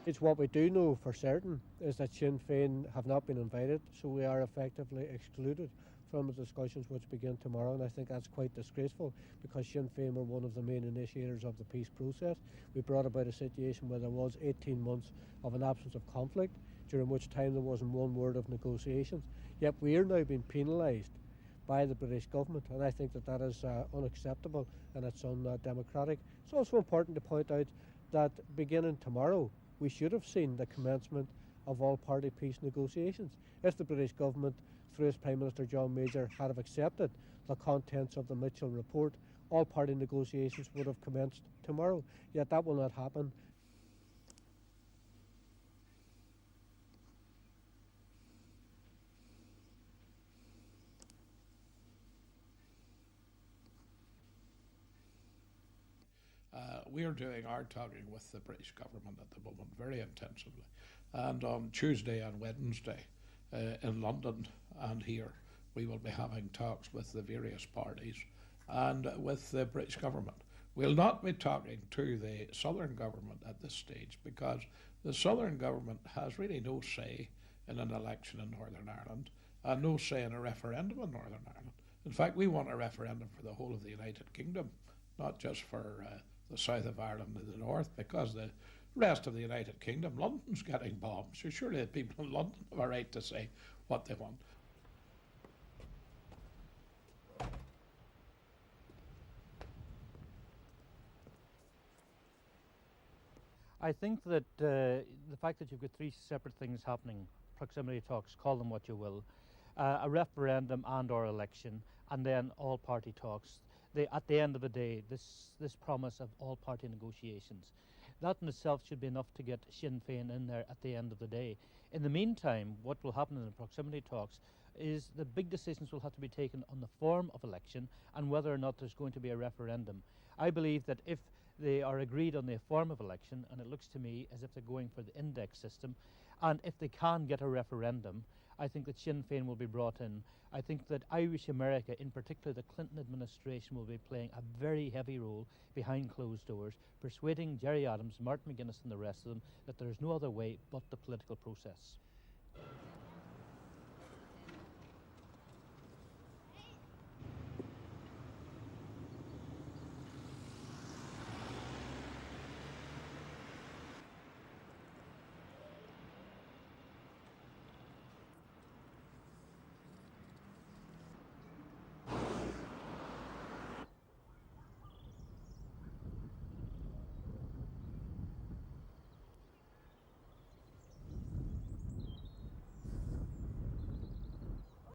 It's what we do know for certain is that Sinn Fein have not been invited, so we are effectively excluded from the discussions which begin tomorrow, and I think that's quite disgraceful because Sinn Fein were one of the main initiators of the peace process. We brought about a situation where there was 18 months of an absence of conflict, during which time there wasn't one word of negotiations, yet we are now being penalised by the British government, and I think that that is unacceptable and it's undemocratic. It's also important to point out that beginning tomorrow we should have seen the commencement of all-party peace negotiations. If the British government, through its Prime Minister John Major, had have accepted the contents of the Mitchell report, all-party negotiations would have commenced tomorrow. Yet that will not happen. We are doing our talking with the British government at the moment very intensively. And on Tuesday and Wednesday in London and here, we will be having talks with the various parties and with the British government. We'll not be talking to the Southern government at this stage because the Southern government has really no say in an election in Northern Ireland and no say in a referendum in Northern Ireland. In fact, we want a referendum for the whole of the United Kingdom, not just for the south of Ireland and the north, because the rest of the United Kingdom, London's getting bombed, so surely the people in London have a right to say what they want. I think that the fact that you've got three separate things happening, proximity talks, call them what you will, a referendum and or election, and then all-party talks, at the end of the day, this promise of all-party negotiations, that in itself should be enough to get Sinn Féin in there at the end of the day. In the meantime, what will happen in the proximity talks is the big decisions will have to be taken on the form of election and whether or not there's going to be a referendum. I believe that if they are agreed on the form of election, and it looks to me as if they're going for the index system, and if they can get a referendum, I think that Sinn Féin will be brought in. I think that Irish America, in particular the Clinton administration, will be playing a very heavy role behind closed doors, persuading Gerry Adams, Martin McGuinness and the rest of them that there is no other way but the political process.